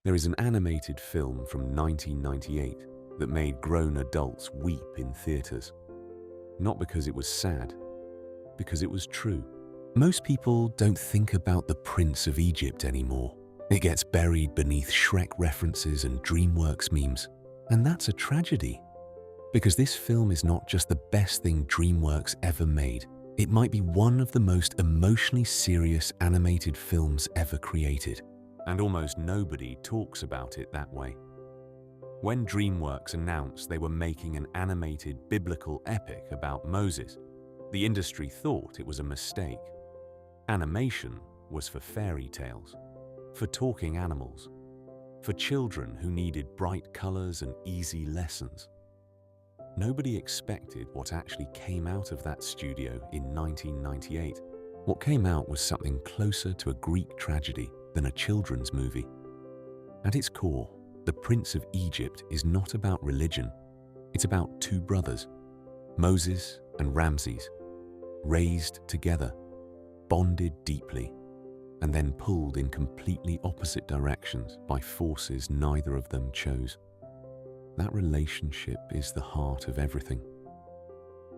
There is an animated film from 1998 that made grown adults weep in theaters. Not because it was sad, because it was true. Most people don't think about the Prince of Egypt anymore. It gets buried beneath Shrek references and DreamWorks memes. And that's a tragedy. Because this film is not just the best thing DreamWorks ever made. It might be one of the most emotionally serious animated films ever created. And almost nobody talks about it that way. When DreamWorks announced they were making an animated biblical epic about Moses, the industry thought it was a mistake. Animation was for fairy tales, for talking animals, for children who needed bright colors and easy lessons. Nobody expected what actually came out of that studio in 1998. What came out was something closer to a Greek tragedy than a children's movie. At its core, The Prince of Egypt is not about religion. It's about two brothers, Moses and Ramses, raised together, bonded deeply, and then pulled in completely opposite directions by forces neither of them chose. That relationship is the heart of everything,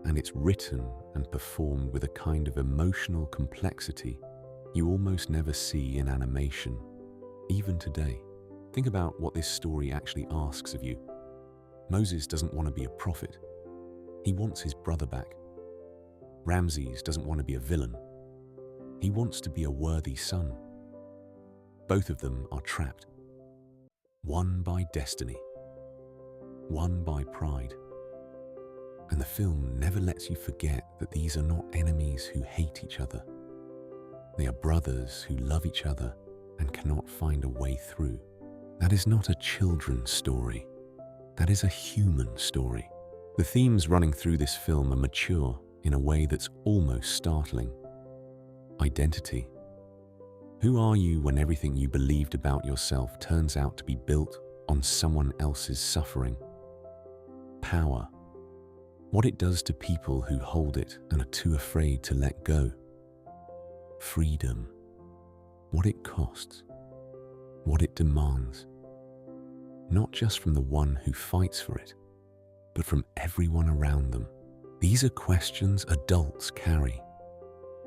and it's written and performed with a kind of emotional complexity you almost never see in animation, even today. Think about what this story actually asks of you. Moses doesn't want to be a prophet. He wants his brother back. Ramses doesn't want to be a villain. He wants to be a worthy son. Both of them are trapped. One by destiny, one by pride. And the film never lets you forget that these are not enemies who hate each other. They are brothers who love each other and cannot find a way through. That is not a children's story. That is a human story. The themes running through this film are mature in a way that's almost startling. Identity. Who are you when everything you believed about yourself turns out to be built on someone else's suffering? Power. What it does to people who hold it and are too afraid to let go. Freedom. What it costs. What it demands. Not just from the one who fights for it, but from everyone around them. These are questions adults carry,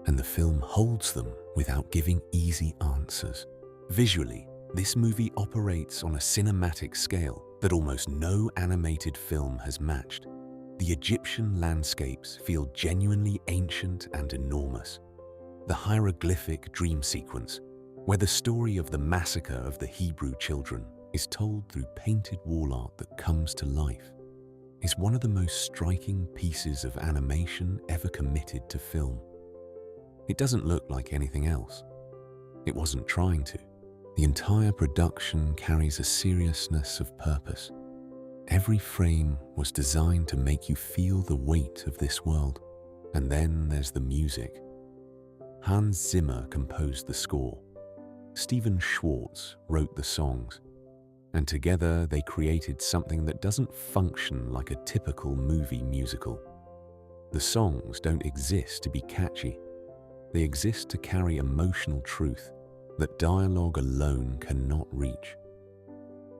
and the film holds them without giving easy answers. Visually, this movie operates on a cinematic scale that almost no animated film has matched. The Egyptian landscapes feel genuinely ancient and enormous. The hieroglyphic dream sequence, where the story of the massacre of the Hebrew children is told through painted wall art that comes to life, is one of the most striking pieces of animation ever committed to film. It doesn't look like anything else. It wasn't trying to. The entire production carries a seriousness of purpose. Every frame was designed to make you feel the weight of this world. And then there's the music. Hans Zimmer composed the score. Stephen Schwartz wrote the songs. And together they created something that doesn't function like a typical movie musical. The songs don't exist to be catchy. They exist to carry emotional truth that dialogue alone cannot reach.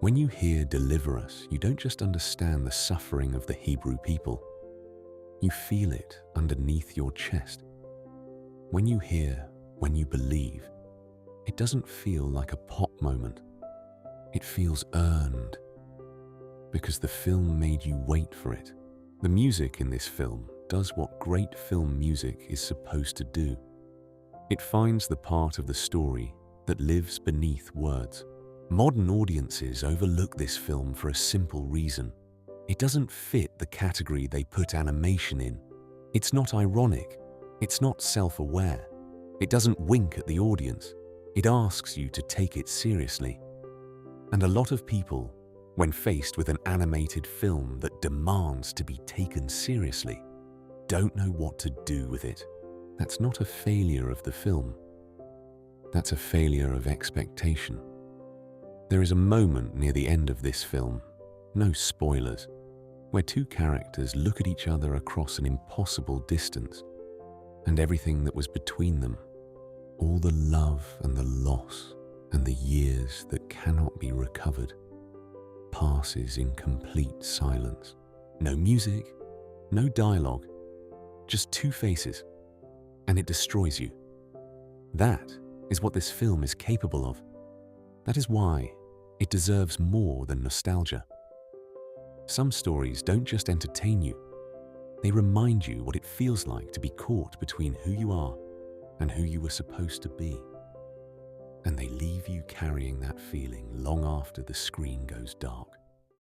When you hear "Deliver Us," you don't just understand the suffering of the Hebrew people. You feel it underneath your chest. When you hear "When You Believe," it doesn't feel like a pop moment. It feels earned, because the film made you wait for it. The music in this film does what great film music is supposed to do. It finds the part of the story that lives beneath words. Modern audiences overlook this film for a simple reason. It doesn't fit the category they put animation in. It's not ironic. It's not self-aware. It doesn't wink at the audience. It asks you to take it seriously. And a lot of people, when faced with an animated film that demands to be taken seriously, don't know what to do with it. That's not a failure of the film. That's a failure of expectation. There is a moment near the end of this film, no spoilers, where two characters look at each other across an impossible distance, and everything that was between them, all the love and the loss and the years that cannot be recovered passes in complete silence. No music, no dialogue, just two faces, and it destroys you. That is what this film is capable of. That is why it deserves more than nostalgia. Some stories don't just entertain you, they remind you what it feels like to be caught between who you are and who you were supposed to be. And they leave you carrying that feeling long after the screen goes dark.